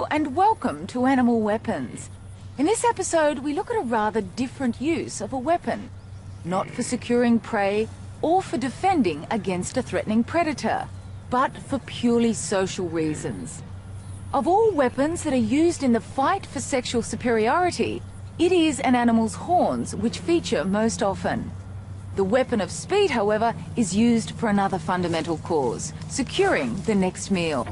Hello and welcome to Animal Weapons. In this episode, we look at a rather different use of a weapon. Not for securing prey or for defending against a threatening predator, but for purely social reasons. Of all weapons that are used in the fight for sexual superiority, it is an animal's horns which feature most often. The weapon of speed, however, is used for another fundamental cause, securing the next meal.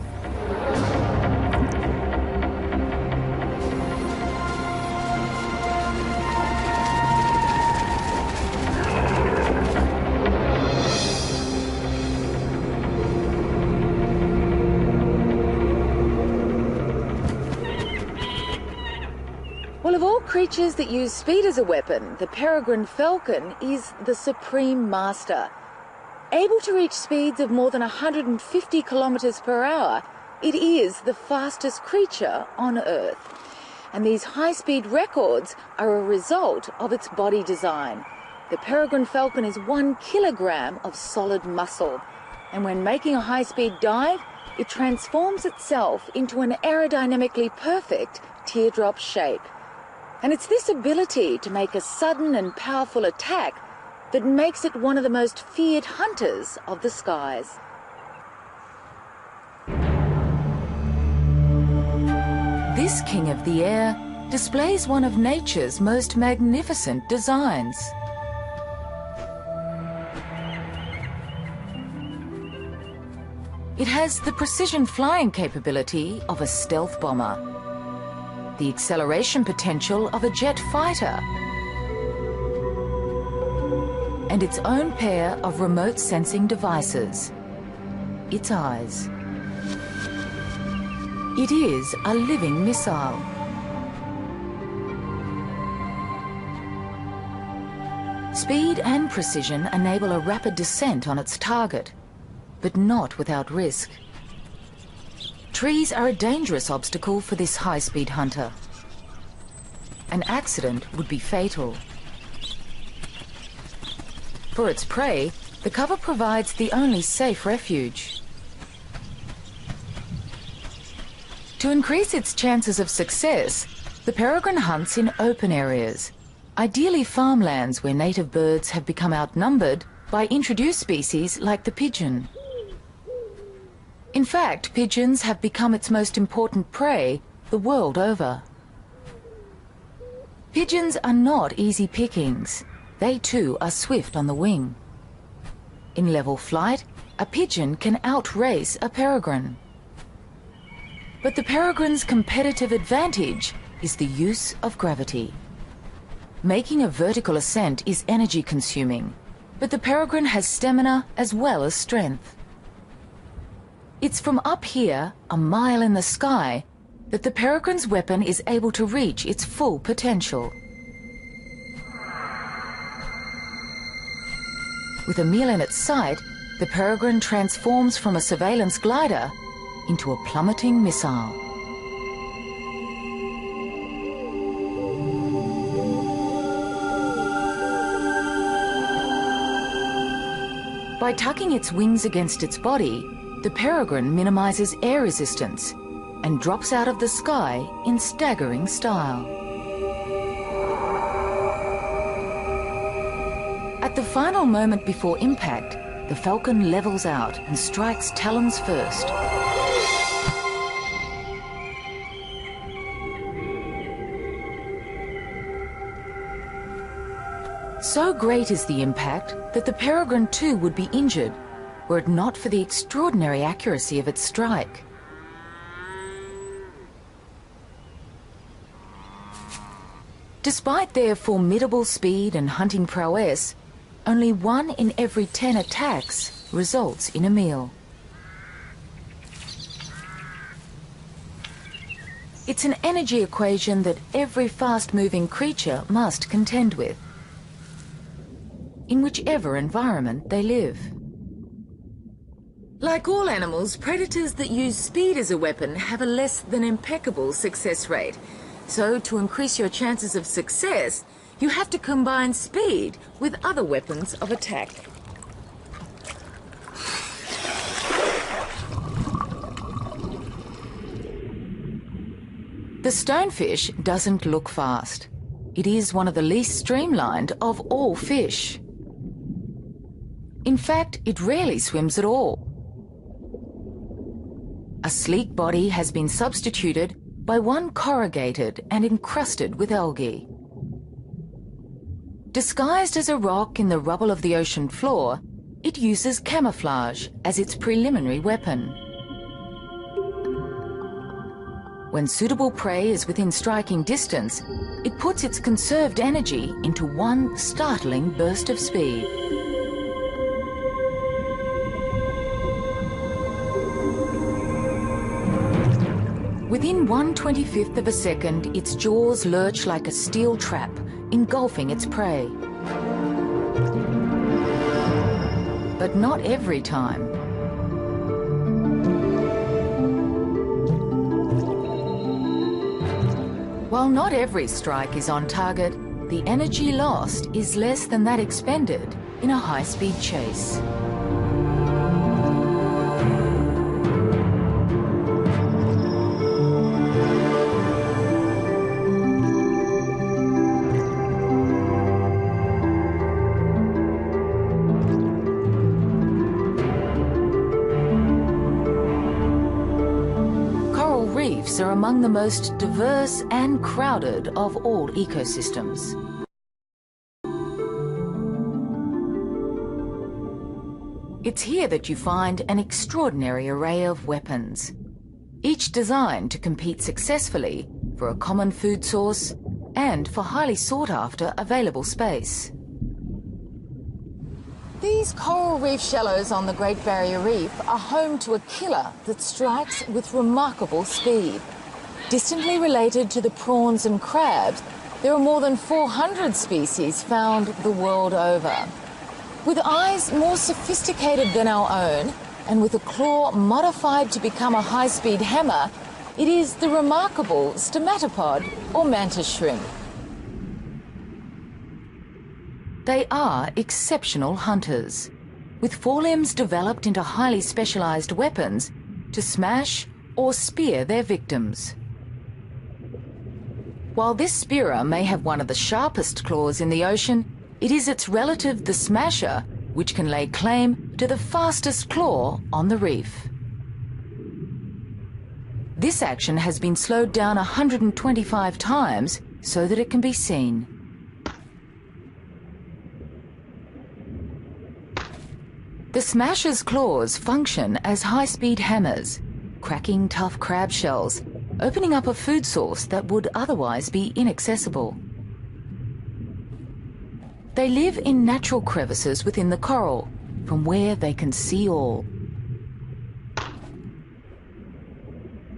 Well, of all creatures that use speed as a weapon, the peregrine falcon is the supreme master. Able to reach speeds of more than 150 kilometers per hour, it is the fastest creature on Earth. And these high-speed records are a result of its body design. The peregrine falcon is 1 kilogram of solid muscle, and when making a high-speed dive, it transforms itself into an aerodynamically perfect teardrop shape. And it's this ability to make a sudden and powerful attack that makes it one of the most feared hunters of the skies. This king of the air displays one of nature's most magnificent designs. It has the precision flying capability of a stealth bomber, the acceleration potential of a jet fighter, and its own pair of remote sensing devices, its eyes. It is a living missile. Speed and precision enable a rapid descent on its target, but not without risk. Trees are a dangerous obstacle for this high-speed hunter. An accident would be fatal. For its prey, the cover provides the only safe refuge. To increase its chances of success, the peregrine hunts in open areas, ideally farmlands where native birds have become outnumbered by introduced species like the pigeon. In fact, pigeons have become its most important prey the world over. Pigeons are not easy pickings. They too are swift on the wing. In level flight, a pigeon can outrace a peregrine. But the peregrine's competitive advantage is the use of gravity. Making a vertical ascent is energy consuming, but the peregrine has stamina as well as strength. It's from up here, a mile in the sky, that the peregrine's weapon is able to reach its full potential. With a meal in its sight, the peregrine transforms from a surveillance glider into a plummeting missile. By tucking its wings against its body, the peregrine minimizes air resistance and drops out of the sky in staggering style. At the final moment before impact, the falcon levels out and strikes talons first. So great is the impact that the peregrine too would be injured were it not for the extraordinary accuracy of its strike. Despite their formidable speed and hunting prowess, only 1 in every 10 attacks results in a meal. It's an energy equation that every fast-moving creature must contend with, in whichever environment they live. Like all animals, predators that use speed as a weapon have a less than impeccable success rate. So, to increase your chances of success, you have to combine speed with other weapons of attack. The stonefish doesn't look fast. It is one of the least streamlined of all fish. In fact, it rarely swims at all. A sleek body has been substituted by one corrugated and encrusted with algae. Disguised as a rock in the rubble of the ocean floor, it uses camouflage as its preliminary weapon. When suitable prey is within striking distance, it puts its conserved energy into one startling burst of speed. Within 1/25th of a second, its jaws lurch like a steel trap, engulfing its prey. But not every time. While not every strike is on target, the energy lost is less than that expended in a high-speed chase. Reefs are among the most diverse and crowded of all ecosystems. It's here that you find an extraordinary array of weapons, each designed to compete successfully for a common food source and for highly sought-after available space. These coral reef shallows on the Great Barrier Reef are home to a killer that strikes with remarkable speed. Distantly related to the prawns and crabs, there are more than 400 species found the world over. With eyes more sophisticated than our own, and with a claw modified to become a high-speed hammer, it is the remarkable stomatopod or mantis shrimp. They are exceptional hunters, with forelimbs developed into highly specialized weapons to smash or spear their victims. While this spearer may have one of the sharpest claws in the ocean, it is its relative, the smasher, which can lay claim to the fastest claw on the reef. This action has been slowed down 125 times so that it can be seen. The smasher's claws function as high-speed hammers, cracking tough crab shells, opening up a food source that would otherwise be inaccessible. They live in natural crevices within the coral, from where they can see all.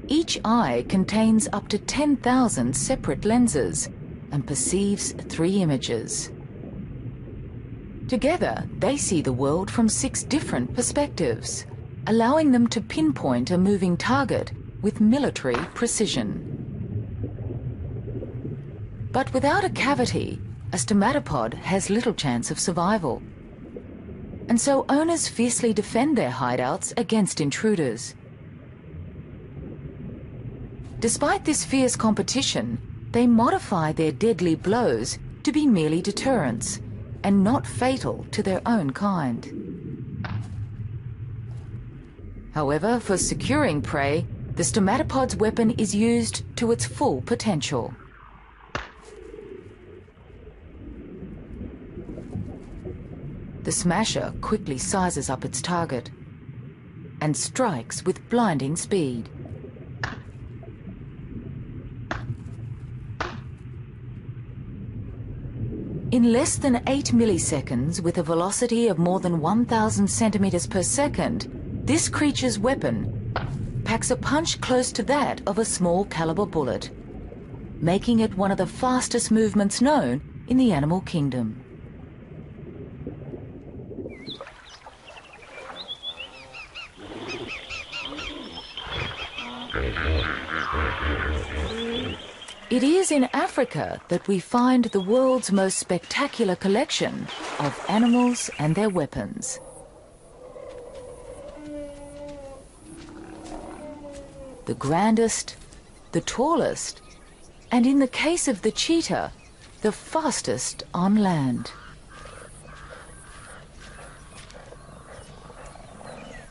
Each eye contains up to 10,000 separate lenses and perceives 3 images. Together, they see the world from 6 different perspectives, allowing them to pinpoint a moving target with military precision. But without a cavity, a stomatopod has little chance of survival. And so owners fiercely defend their hideouts against intruders. Despite this fierce competition, they modify their deadly blows to be merely deterrents and not fatal to their own kind. However, for securing prey, the stomatopod's weapon is used to its full potential. The smasher quickly sizes up its target and strikes with blinding speed. In less than 8 milliseconds, with a velocity of more than 1,000 centimeters per second, this creature's weapon packs a punch close to that of a small caliber bullet, making it one of the fastest movements known in the animal kingdom. It is in Africa that we find the world's most spectacular collection of animals and their weapons. The grandest, the tallest, And in the case of the cheetah, the fastest on land.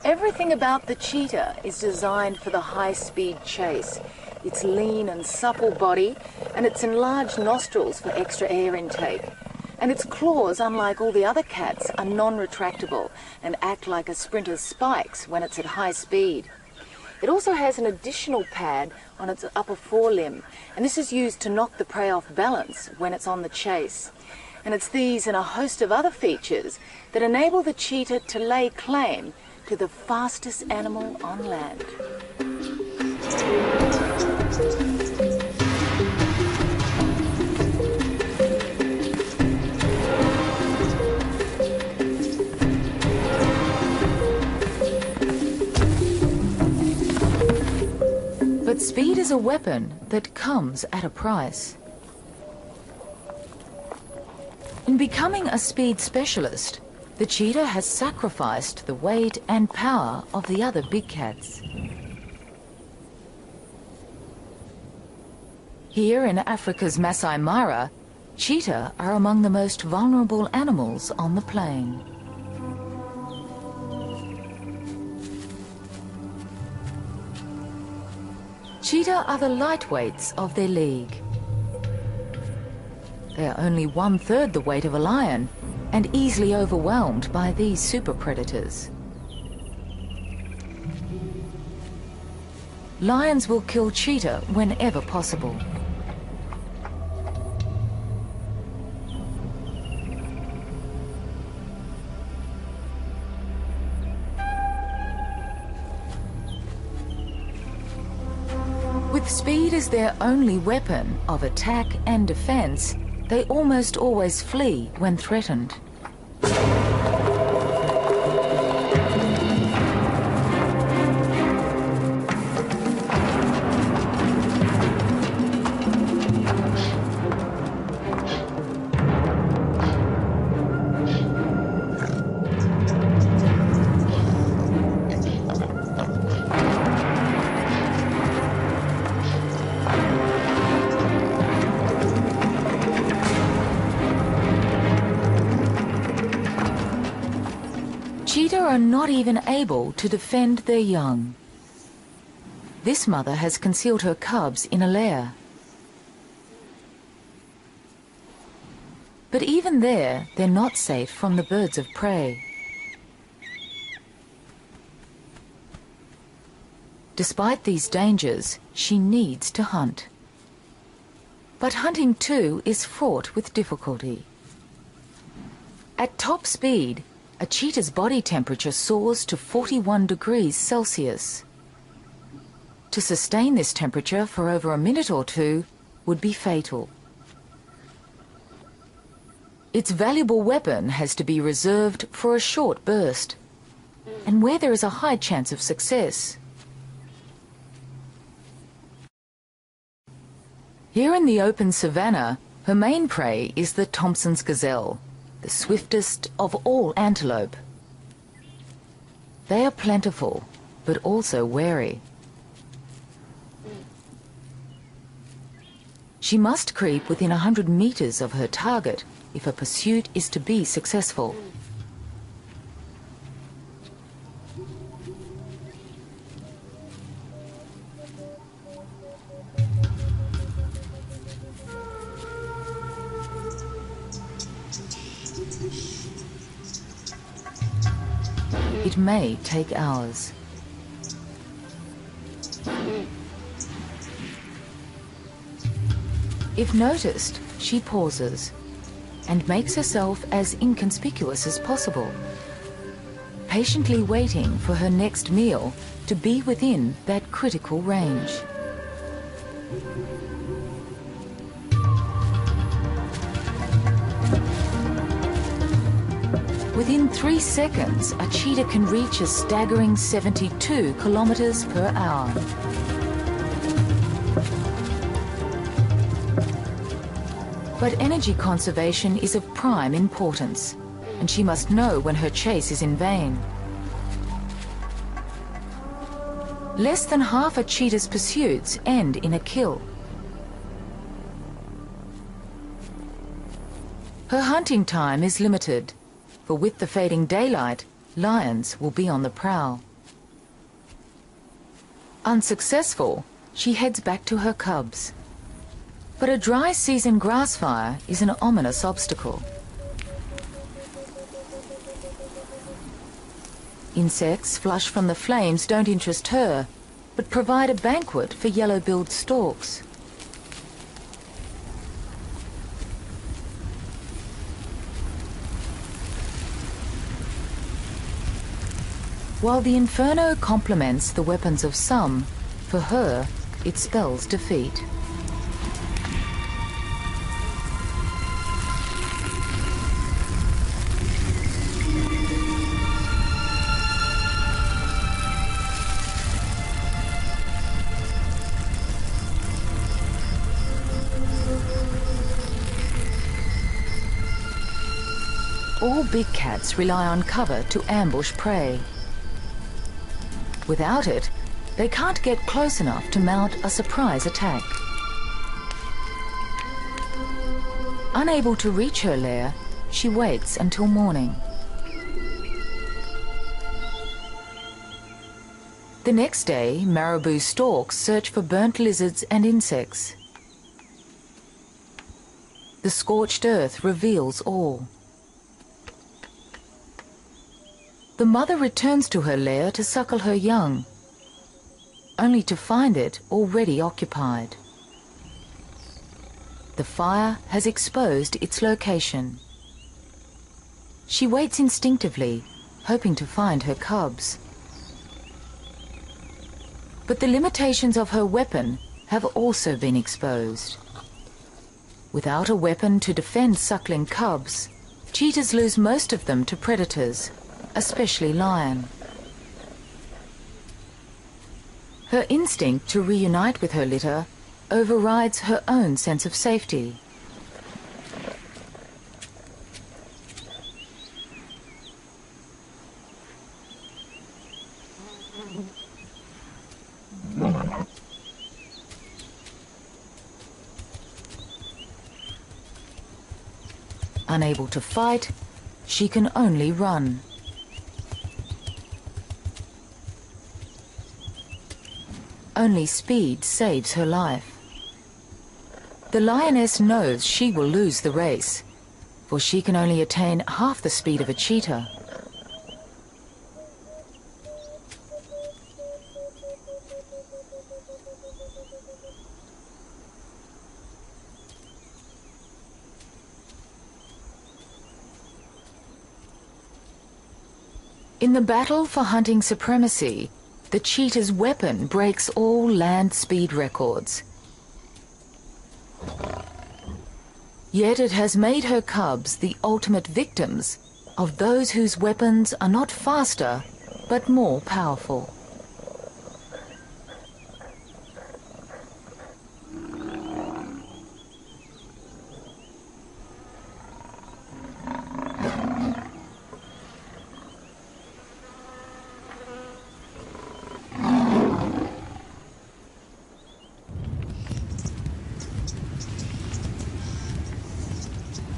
Everything about the cheetah is designed for the high-speed chase. Its lean and supple body and its enlarged nostrils for extra air intake. And its claws, unlike all the other cats, are non-retractable and act like a sprinter's spikes when it's at high speed. It also has an additional pad on its upper forelimb, and this is used to knock the prey off balance when it's on the chase. And it's these and a host of other features that enable the cheetah to lay claim to the fastest animal on land. But speed is a weapon that comes at a price. In becoming a speed specialist, the cheetah has sacrificed the weight and power of the other big cats. Here in Africa's Masai Mara, cheetah are among the most vulnerable animals on the plain. Cheetah are the lightweights of their league. They are only 1/3 the weight of a lion and easily overwhelmed by these super predators. Lions will kill cheetah whenever possible. With speed as their only weapon of attack and defense, they almost always flee when threatened. Cheetah are not even able to defend their young. This mother has concealed her cubs in a lair. But even there, they're not safe from the birds of prey. Despite these dangers, she needs to hunt. But hunting too is fraught with difficulty. At top speed, a cheetah's body temperature soars to 41 degrees Celsius. To sustain this temperature for over a minute or two would be fatal. Its valuable weapon has to be reserved for a short burst, and where there is a high chance of success. Here in the open savanna, her main prey is the Thompson's gazelle, the swiftest of all antelope. They are plentiful, but also wary. She must creep within 100 meters of her target if a pursuit is to be successful. It may take hours. If noticed, she pauses and makes herself as inconspicuous as possible, patiently waiting for her next meal to be within that critical range. Within 3 seconds, a cheetah can reach a staggering 72 kilometers per hour. But energy conservation is of prime importance, and she must know when her chase is in vain. Less than half a cheetah's pursuits end in a kill. Her hunting time is limited, for with the fading daylight, lions will be on the prowl. Unsuccessful, she heads back to her cubs. But a dry season grass fire is an ominous obstacle. Insects flush from the flames don't interest her, but provide a banquet for yellow-billed storks. While the inferno complements the weapons of some, for her, it spells defeat. All big cats rely on cover to ambush prey. Without it, they can't get close enough to mount a surprise attack. Unable to reach her lair, she waits until morning. The next day, marabou storks search for burnt lizards and insects. The scorched earth reveals all. The mother returns to her lair to suckle her young, only to find it already occupied. The fire has exposed its location. She waits instinctively, hoping to find her cubs. But the limitations of her weapon have also been exposed. Without a weapon to defend suckling cubs, cheetahs lose most of them to predators, especially lion. Her instinct to reunite with her litter overrides her own sense of safety. Unable to fight, she can only run. Only speed saves her life. The lioness knows she will lose the race, for she can only attain half the speed of a cheetah. In the battle for hunting supremacy, the cheetah's weapon breaks all land speed records. Yet it has made her cubs the ultimate victims of those whose weapons are not faster, but more powerful.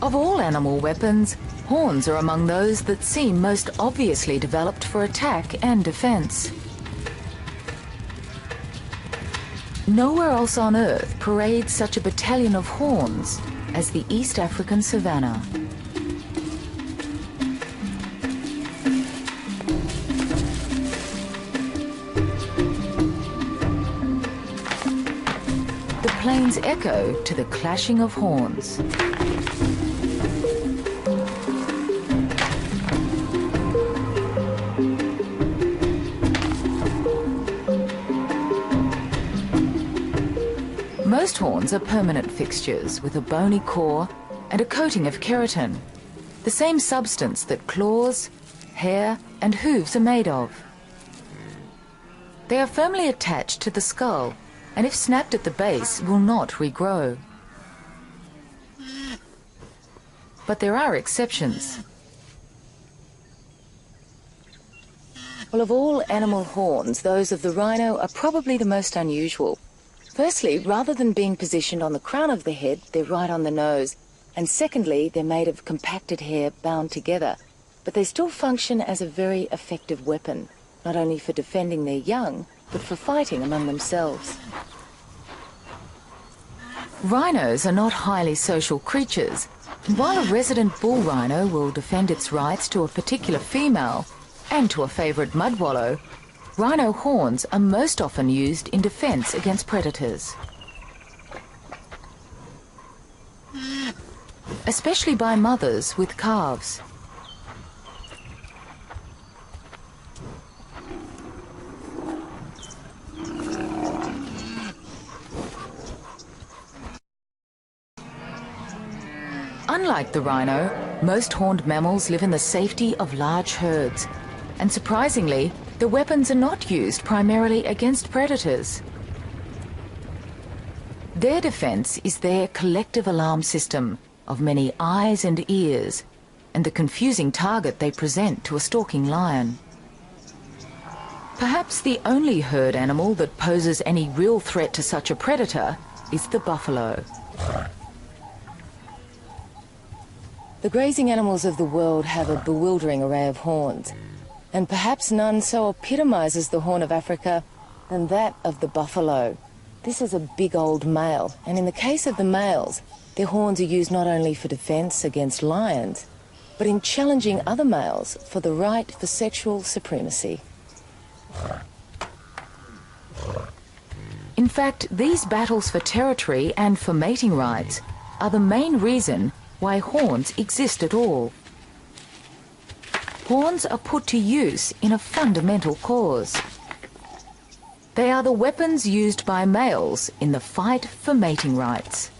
Of all animal weapons, horns are among those that seem most obviously developed for attack and defense. Nowhere else on Earth parades such a battalion of horns as the East African savanna. The plains echo to the clashing of horns. Most horns are permanent fixtures with a bony core and a coating of keratin, the same substance that claws, hair and hooves are made of. They are firmly attached to the skull and if snapped at the base will not regrow. But there are exceptions. Well, of all animal horns, those of the rhino are probably the most unusual. Firstly, rather than being positioned on the crown of the head, they're right on the nose, And secondly, they're made of compacted hair bound together, but they still function as a very effective weapon, not only for defending their young, but for fighting among themselves. Rhinos are not highly social creatures, and while a resident bull rhino will defend its rights to a particular female and to a favourite mudwallow, rhino horns are most often used in defence against predators. Especially by mothers with calves. Unlike the rhino, most horned mammals live in the safety of large herds, and surprisingly, the weapons are not used primarily against predators. Their defence is their collective alarm system of many eyes and ears, and the confusing target they present to a stalking lion. Perhaps the only herd animal that poses any real threat to such a predator is the buffalo. The grazing animals of the world have a bewildering array of horns, and perhaps none so epitomises the horn of Africa than that of the buffalo. This is a big old male, and in the case of the males, their horns are used not only for defence against lions, but in challenging other males for the right for sexual supremacy. In fact, these battles for territory and for mating rights are the main reason why horns exist at all. Horns are put to use in a fundamental cause. They are the weapons used by males in the fight for mating rights.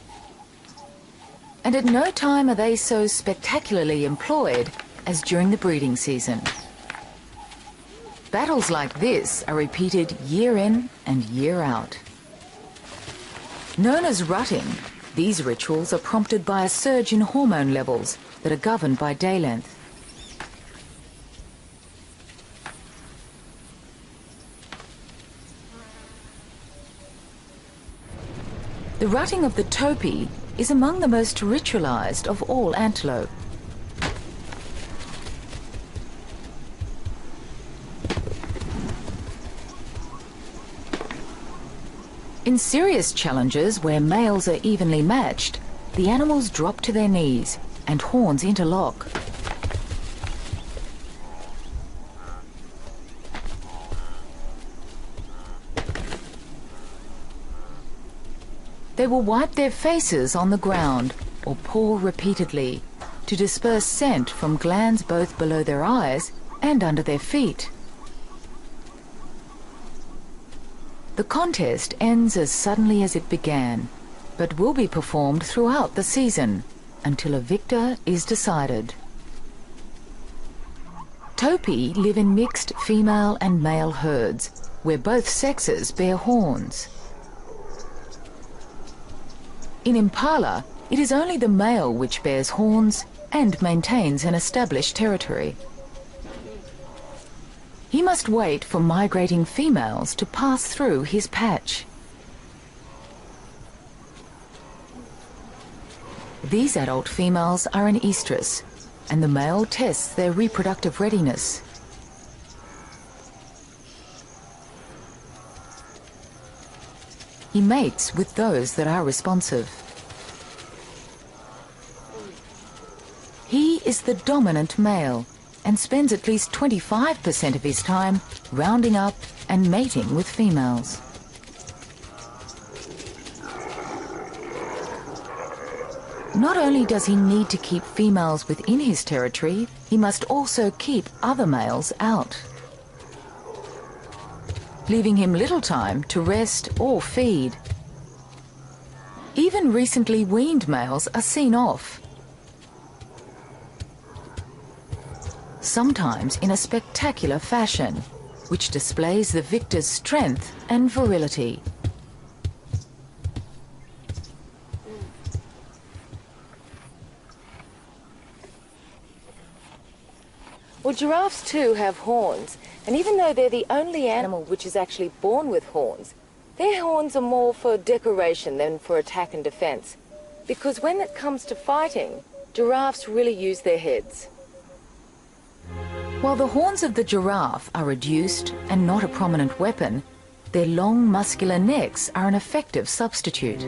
And at no time are they so spectacularly employed as during the breeding season. Battles like this are repeated year in and year out. Known as rutting, these rituals are prompted by a surge in hormone levels that are governed by day length. The rutting of the topi is among the most ritualized of all antelope. In serious challenges where males are evenly matched, the animals drop to their knees and horns interlock. They will wipe their faces on the ground or paw repeatedly to disperse scent from glands both below their eyes and under their feet. The contest ends as suddenly as it began, but will be performed throughout the season until a victor is decided. Topi live in mixed female and male herds, where both sexes bear horns. In impala, it is only the male which bears horns and maintains an established territory. He must wait for migrating females to pass through his patch. These adult females are in estrus, and the male tests their reproductive readiness. He mates with those that are responsive. He is the dominant male and spends at least 25% of his time rounding up and mating with females. Not only does he need to keep females within his territory, he must also keep other males out, leaving him little time to rest or feed. Even recently weaned males are seen off, sometimes in a spectacular fashion, which displays the victor's strength and virility. Well, giraffes too have horns, and even though they're the only animal which is actually born with horns, their horns are more for decoration than for attack and defence. Because when it comes to fighting, giraffes really use their heads. While the horns of the giraffe are reduced and not a prominent weapon, their long muscular necks are an effective substitute.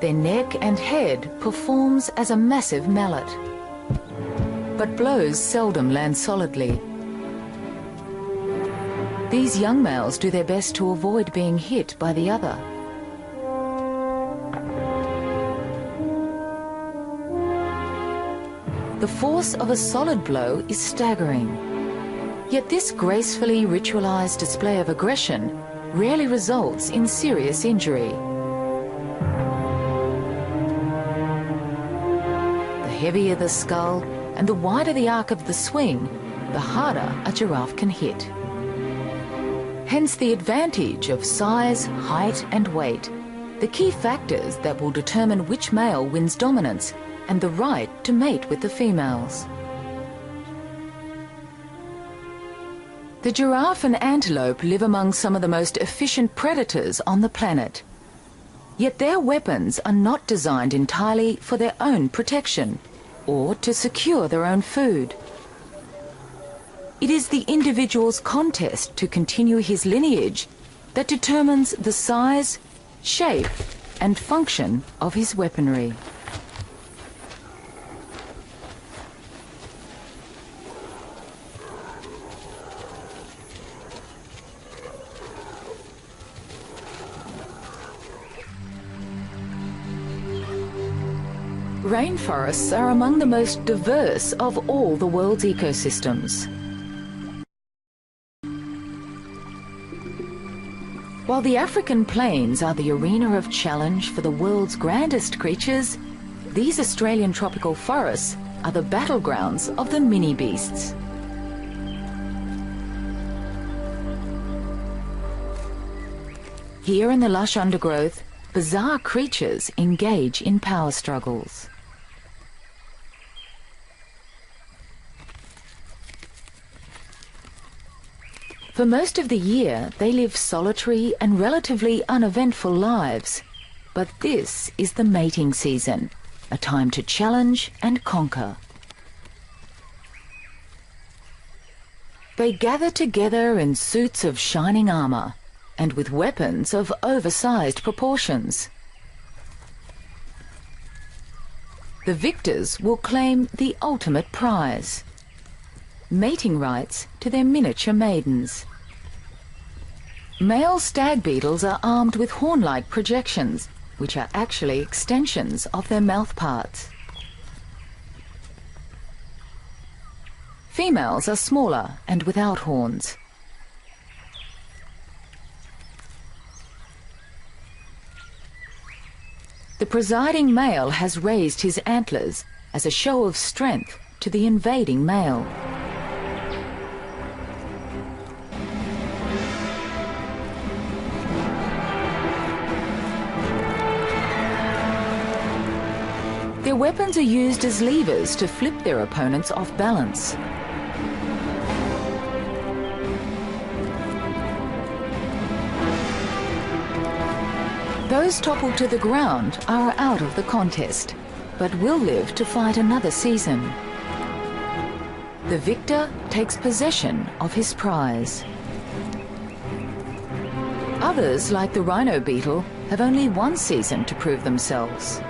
Their neck and head performs as a massive mallet, but blows seldom land solidly. These young males do their best to avoid being hit by the other. The force of a solid blow is staggering. Yet this gracefully ritualized display of aggression rarely results in serious injury. The heavier the skull and the wider the arc of the swing, the harder a giraffe can hit. Hence the advantage of size, height and weight, the key factors that will determine which male wins dominance and the right to mate with the females. The giraffe and antelope live among some of the most efficient predators on the planet. Yet their weapons are not designed entirely for their own protection or to secure their own food. It is the individual's contest to continue his lineage that determines the size, shape and function of his weaponry. Rainforests are among the most diverse of all the world's ecosystems. While the African plains are the arena of challenge for the world's grandest creatures, these Australian tropical forests are the battlegrounds of the mini-beasts. Here in the lush undergrowth, bizarre creatures engage in power struggles. For most of the year, they live solitary and relatively uneventful lives. But this is the mating season, a time to challenge and conquer. They gather together in suits of shining armor and with weapons of oversized proportions. The victors will claim the ultimate prize: mating rights to their miniature maidens. Male stag beetles are armed with horn-like projections, which are actually extensions of their mouth parts. Females are smaller and without horns. The presiding male has raised his antlers as a show of strength to the invading male. Their weapons are used as levers to flip their opponents off balance. Those toppled to the ground are out of the contest, but will live to fight another season. The victor takes possession of his prize. Others, like the rhino beetle, have only one season to prove themselves.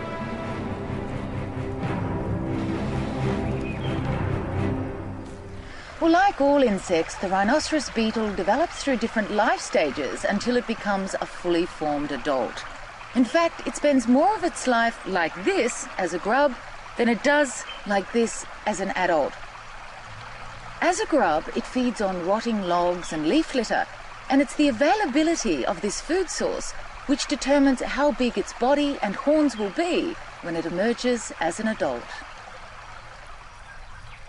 Well, like all insects, the rhinoceros beetle develops through different life stages until it becomes a fully formed adult. In fact, it spends more of its life like this as a grub than it does like this as an adult. As a grub, it feeds on rotting logs and leaf litter, and it's the availability of this food source which determines how big its body and horns will be when it emerges as an adult.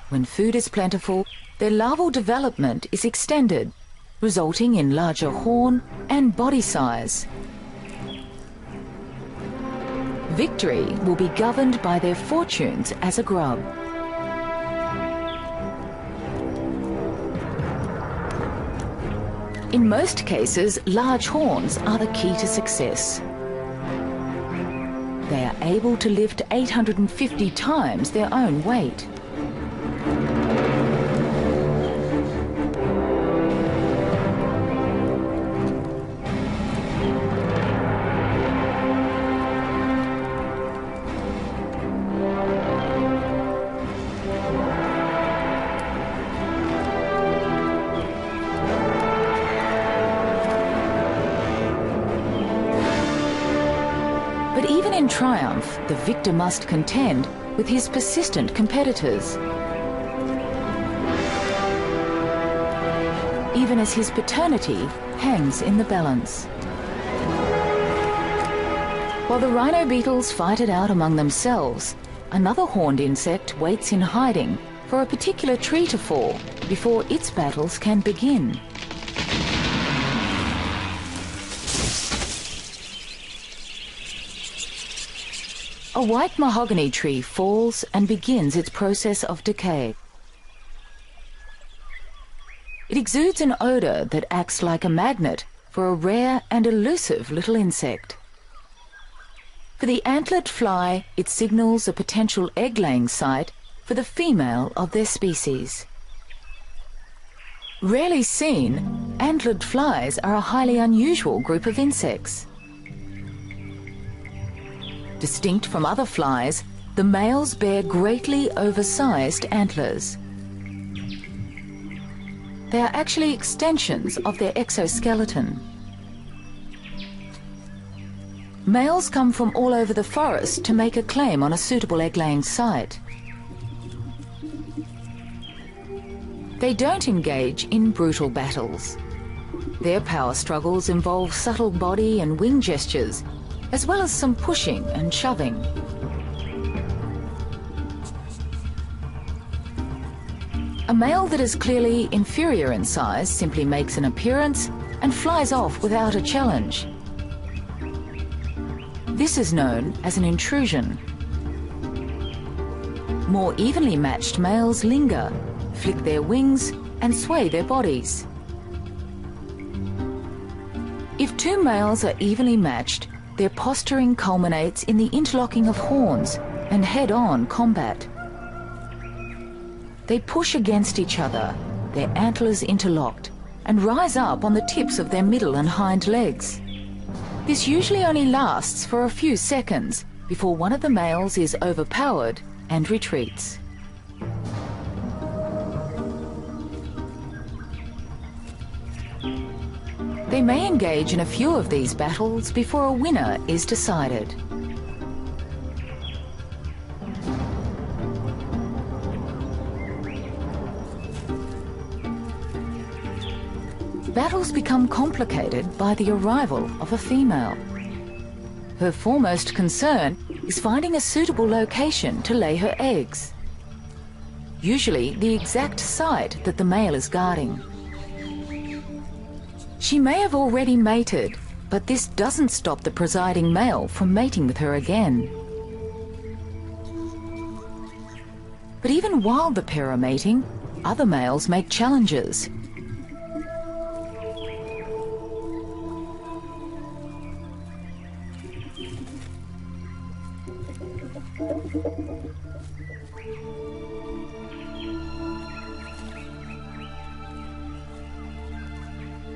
When food is plentiful, their larval development is extended, resulting in larger horn and body size. Victory will be governed by their fortunes as a grub. In most cases, large horns are the key to success. They are able to lift 850 times their own weight. But even in triumph, the victor must contend with his persistent competitors. Even as his paternity hangs in the balance. While the rhino beetles fight it out among themselves, another horned insect waits in hiding for a particular tree to fall before its battles can begin. A white mahogany tree falls and begins its process of decay. It exudes an odor that acts like a magnet for a rare and elusive little insect. For the antlered fly, it signals a potential egg-laying site for the female of their species. Rarely seen, antlered flies are a highly unusual group of insects. Distinct from other flies, the males bear greatly oversized antlers. They are actually extensions of their exoskeleton. Males come from all over the forest to make a claim on a suitable egg-laying site. They don't engage in brutal battles. Their power struggles involve subtle body and wing gestures, as well as some pushing and shoving. A male that is clearly inferior in size simply makes an appearance and flies off without a challenge. This is known as an intrusion. More evenly matched males linger, flick their wings and sway their bodies. If two males are evenly matched, their posturing culminates in the interlocking of horns and head-on combat. They push against each other, their antlers interlocked, and rise up on the tips of their middle and hind legs. This usually only lasts for a few seconds before one of the males is overpowered and retreats. They may engage in a few of these battles before a winner is decided. Battles become complicated by the arrival of a female. Her foremost concern is finding a suitable location to lay her eggs, usually the exact site that the male is guarding. She may have already mated, but this doesn't stop the presiding male from mating with her again. But even while the pair are mating, other males make challenges.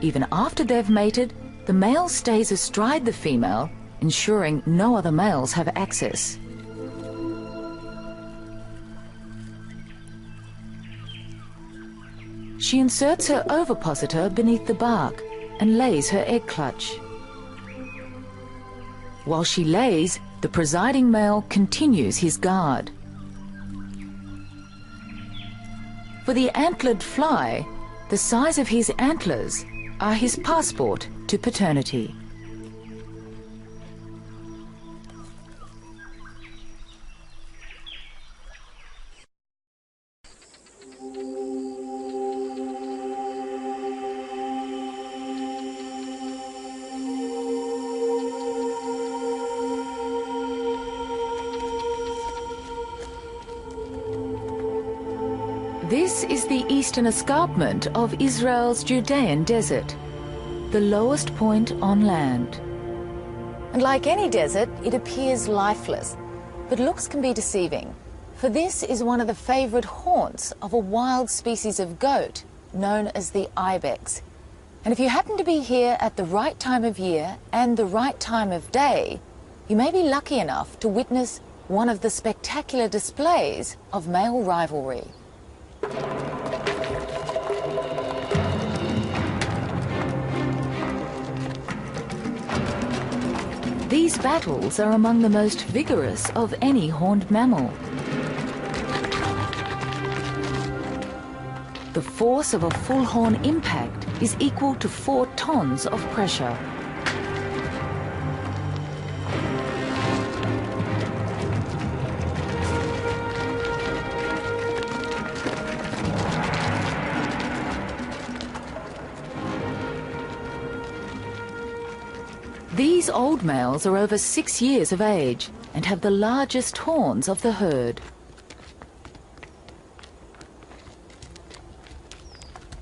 Even after they've mated, the male stays astride the female, ensuring no other males have access. She inserts her ovipositor beneath the bark and lays her egg clutch. While she lays, the presiding male continues his guard. For the antlered fly, the size of his antlers are his passport to paternity. This is the eastern escarpment of Israel's Judean desert. the lowest point on land. And like any desert, it appears lifeless, but looks can be deceiving, for this is one of the favourite haunts of a wild species of goat known as the ibex. And if you happen to be here at the right time of year and the right time of day, you may be lucky enough to witness one of the spectacular displays of male rivalry. These battles are among the most vigorous of any horned mammal. The force of a full horn impact is equal to 4 tons of pressure. These old males are over 6 years of age and have the largest horns of the herd.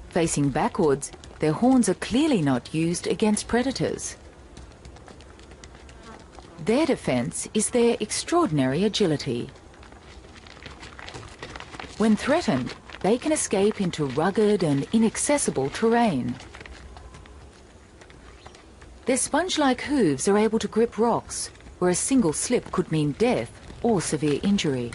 Facing backwards, their horns are clearly not used against predators. Their defense is their extraordinary agility. When threatened, they can escape into rugged and inaccessible terrain. Their sponge-like hooves are able to grip rocks, where a single slip could mean death or severe injury.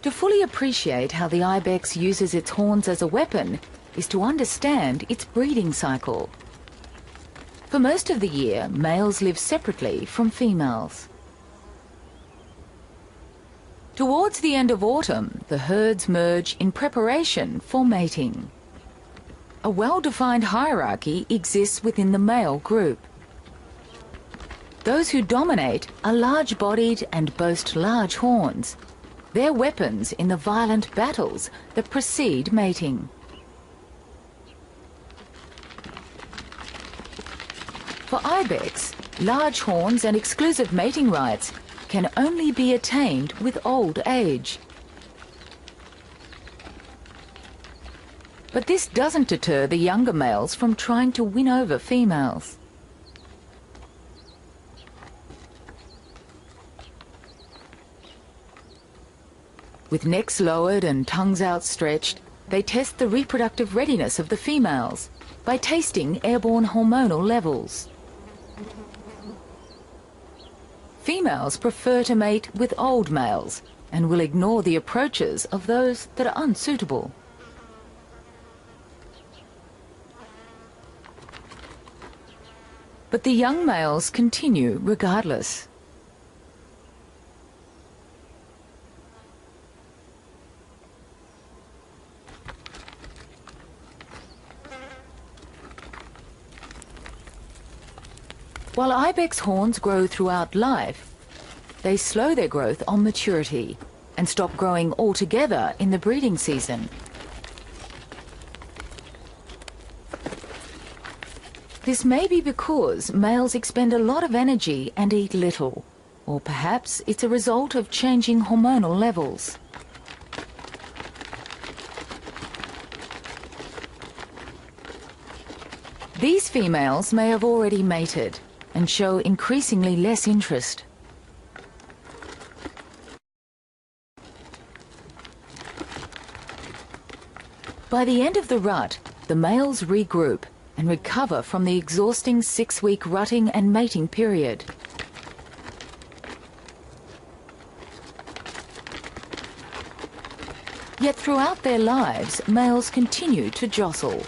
To fully appreciate how the ibex uses its horns as a weapon is to understand its breeding cycle. For most of the year, males live separately from females. Towards the end of autumn, the herds merge in preparation for mating. A well-defined hierarchy exists within the male group. Those who dominate are large-bodied and boast large horns. They're weapons in the violent battles that precede mating. For ibex, large horns and exclusive mating rights can only be attained with old age. But this doesn't deter the younger males from trying to win over females. With necks lowered and tongues outstretched, they test the reproductive readiness of the females by tasting airborne hormonal levels. Females prefer to mate with old males and will ignore the approaches of those that are unsuitable. But the young males continue regardless. While ibex horns grow throughout life, they slow their growth on maturity and stop growing altogether in the breeding season. This may be because males expend a lot of energy and eat little, or perhaps it's a result of changing hormonal levels. These females may have already mated and show increasingly less interest. By the end of the rut, the males regroup and recover from the exhausting 6-week rutting and mating period. Yet throughout their lives, males continue to jostle.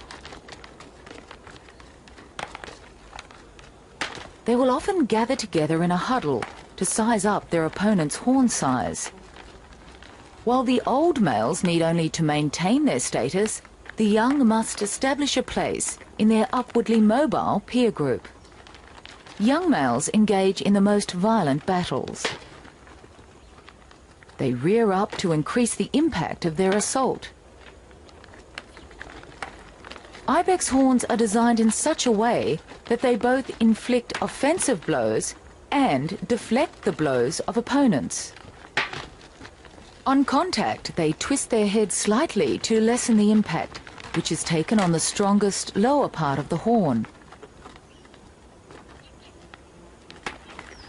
They will often gather together in a huddle to size up their opponent's horn size. While the old males need only to maintain their status, the young must establish a place in their upwardly mobile peer group. Young males engage in the most violent battles. They rear up to increase the impact of their assault. Ibex horns are designed in such a way that they both inflict offensive blows and deflect the blows of opponents. On contact, they twist their heads slightly to lessen the impact, which is taken on the strongest lower part of the horn.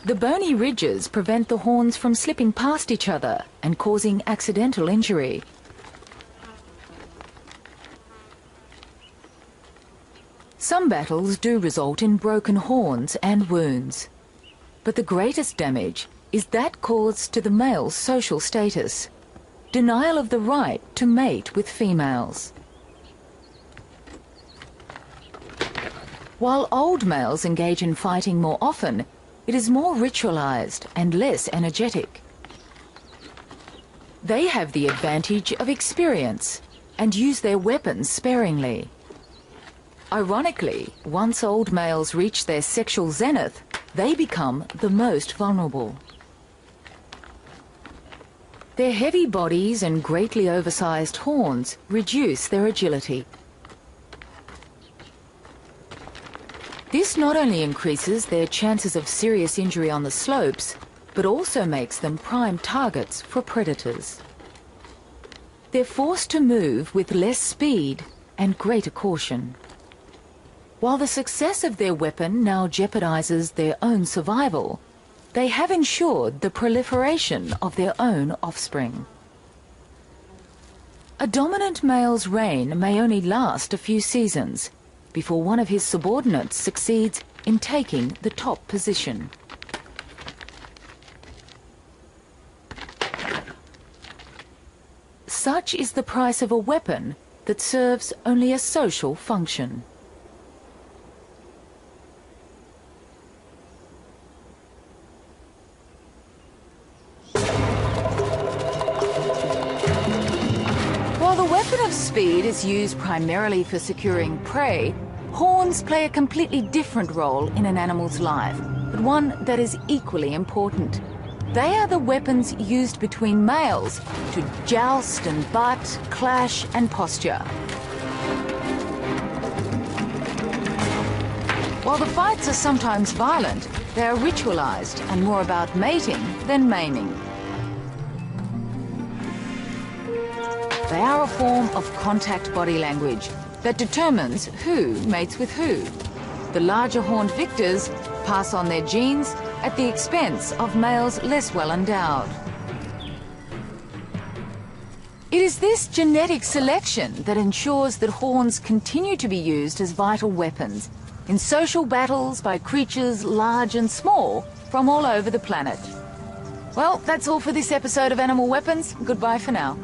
The bony ridges prevent the horns from slipping past each other and causing accidental injury. Some battles do result in broken horns and wounds, but the greatest damage is that caused to the male's social status, denial of the right to mate with females. While old males engage in fighting more often, it is more ritualized and less energetic. They have the advantage of experience and use their weapons sparingly. Ironically, once old males reach their sexual zenith, they become the most vulnerable. Their heavy bodies and greatly oversized horns reduce their agility. This not only increases their chances of serious injury on the slopes, but also makes them prime targets for predators. They're forced to move with less speed and greater caution. While the success of their weapon now jeopardizes their own survival, they have ensured the proliferation of their own offspring. A dominant male's reign may only last a few seasons before one of his subordinates succeeds in taking the top position. Such is the price of a weapon that serves only a social function. While the weapon of speed is used primarily for securing prey, horns play a completely different role in an animal's life, but one that is equally important. They are the weapons used between males to joust and butt, clash and posture. While the fights are sometimes violent, they are ritualized and more about mating than maiming. They are a form of contact body language that determines who mates with who. The larger horned victors pass on their genes at the expense of males less well endowed. It is this genetic selection that ensures that horns continue to be used as vital weapons in social battles by creatures large and small from all over the planet. Well, that's all for this episode of Animal Weapons. Goodbye for now.